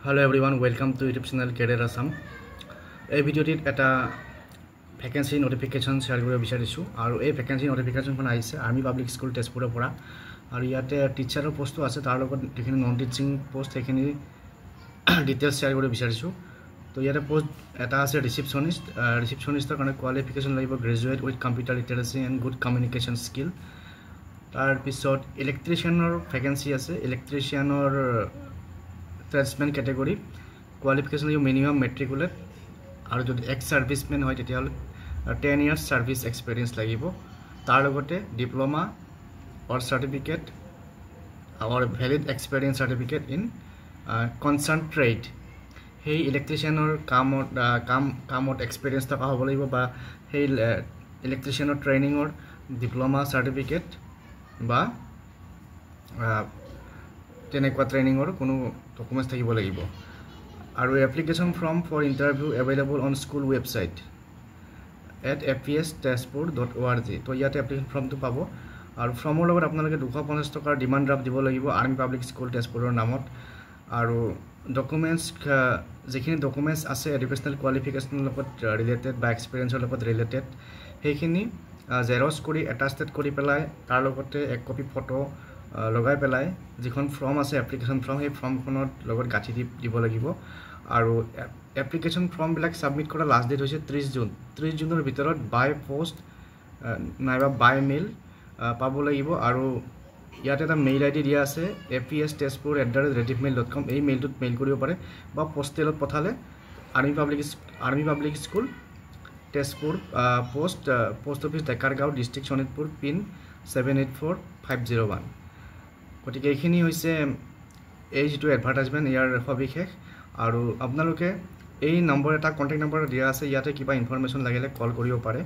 Hello everyone, welcome to YouTube channel Career Assam. এই ভিডিওটিত এটা vacancy notification share কৰিব বিচাৰিছো আৰু এই ভ্যাকেন্সি নোটিফিকেশনখন আহিছে আৰ্মি পাব্লিক স্কুল তেজপুৰৰ পৰা আৰু ইয়াতে টিচাৰৰ পোষ্ট আছে তাৰ লগত যিখিনি নন টিচিং পোষ্ট সেইখিনি ডিটেইলছ শেয়াৰ কৰিব বিচাৰিছো তো ইয়াতে পোষ্ট এটা আছে ৰিসেপশনিষ্টৰ কাৰণে কোৱালিফিকেশন লাগিব graduate with computer literacy and good communication skill তাৰ পিছত ইলেক্ট্ৰিচিয়ানৰ ভ্যাকেন্সি আছে ইলেক্ট্ৰিচিয়ানৰ tradesman category qualification minimum matriculate আৰু যদি এক্স সাৰ্ভিসম্যান হয় তেতিয়াহলে 10 ইয়াৰ্স সাৰ্ভিস এক্সপেৰিয়েন্স লাগিব তাৰ লগতে diploma or certificate or valid experience certificate in concern trade সেই ইলেক্ট্ৰিচিয়ানৰ কামত এক্সপেৰিয়েন্স থকা হ'ব লাগিব বা সেই ইলেক্ট্ৰিচিয়ানৰ ট্ৰেইনিংৰ ডিপ্লোমা সাৰ্টিফিকেট বা তেনেকুৱা ট্ৰেইনিংৰ কোনো ডকুমেন্টস থাকিব লাগিব আৰু application form for interview available on school website @fpstespur.org তো ইয়াতে এপ্লিকেশন ফৰ্মটো পাব আৰু ফৰ্মৰ লগত আপোনালোকে 250 টকাৰ ডিমান্ড ড্ৰাফট দিব লাগিব আৰ্মি পাব্লিক স্কুল তেজপুৰৰ নামত আৰু ডকুমেন্টস যিখিনি ডকুমেন্টস আছে এডুকেশনাল কোৱালিফিকেশনৰ লগত ৰিলেটেড বা এক্সপেৰিয়েন্সৰ লগত ৰিলেটেড সেইখিনি জেৰক্স কৰি এটাস্টেড কৰি পেলাই তাৰ লগতে এক কপি ফটো লগাই পেলাই যিখন ফৰ্ম আছে এপ্লিকেশন ফৰ্ম এই ফৰ্মখনৰ লগত গাঠি দিব লাগিব আৰু এপ্লিকেশন ফৰ্ম বিলাক সাবমিট কৰা লাষ্ট ডেট হৈছে 30 জুনৰ ভিতৰত বাই পোষ্ট নাইবা বাই মেইল পাব লাগিব আৰু ইয়াতে এটা মেইল আইডি দিয়া আছে fpstespur@rediffmail.com এই মেইলটোত মেইল কৰিব পাৰে বা পোষ্টেলত পঠালে army public school Tezpur post office Dekargaon district Sonitpur pin 784501 গতিকে এইখিনি হৈছে এই যেটো এডভাৰটাইজমেন্ট ইয়াৰ সবিশেষ আৰু আপোনালোকে এই নম্বৰ এটা কন্টাক্ট নম্বৰ দিয়া আছে ইয়াতে কিবা ইনফৰমেশন লাগিলে কল কৰিব পাৰে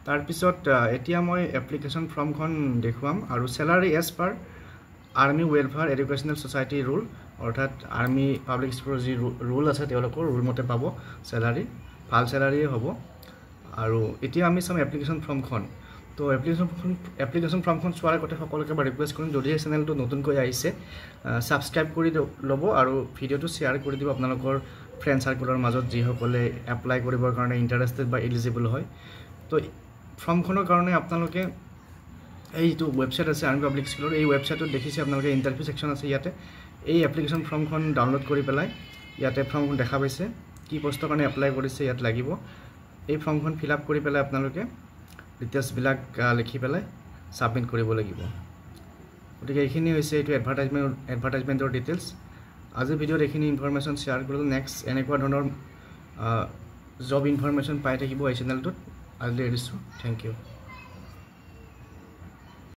তাৰ পিছত এতিয়া মই এপ্লিকেশন ফৰ্মখন দেখুৱাম আৰু salary as per army welfare educational society rule অৰ্থাৎ আৰ্মি পাব্লিক স্কুলৰ যি ৰুল আছে তেওঁলোকৰ ৰুল মতে পাব স্যালাৰি ভাল স্যালাৰি হ'ব আৰু এতিয়া আমি চাম এপ্লিকেশন ফৰ্মখন তো এপ্লিকেশন ফৰ্মখন চোৱাৰ আগতে সকলোকে বা ৰিকুৱেষ্ট কৰিম যদি এই চেনেলটো নতুনকৈ আহিছে সাবস্ক্ৰাইব কৰি ল'ব আৰু ভিডিওটো শ্বেয়াৰ কৰি দিব আপোনালোকৰ ফ্ৰেণ্ড সাৰ্কেলৰ মাজত যি সকলে এপ্লাই কৰিবৰ কাৰণে ইন্টাৰেষ্টেড বা এলিজিবল হয় তো ফৰ্মখনৰ কাৰণে আপোনালোকে এই যে ওয়েবসাইট আছে আৰ্মি পাব্লিক স্কুলৰ এই ওয়েবসাইটত দেখিছে আপোনালোকে ইন্টাৰভিউ সেকশন আছে ইয়াতে এই এপ্লিকেশন ফৰ্মখন ডাউনলোড কৰি পেলাই ইয়াতে ফৰ্মখন দেখা পাইছে কি পোষ্টৰ কাৰণে এপ্লাই কৰিছে ইয়াত লাগিব এই ফৰ্মখন ফিল আপ কৰি পেলাই আপোনালোকে ডিটেইলছ বিলাক লিখি পেলাই সাবমিট কৰিব লাগিব গতিকে এইখিনি হৈছে এইটো এডভাৰটাইজমেন্টৰ ডিটেইলছ আজি ভিডিওত এইখিনি ইনফৰমেশন শেয়াৰ কৰিলো নেক্সট এনেকুৱা ধৰণৰ জব ইনফৰমেশন পাই থাকিব এই চেনেলটোত আজিলৈ এৰিছো থ্যাংক ইউ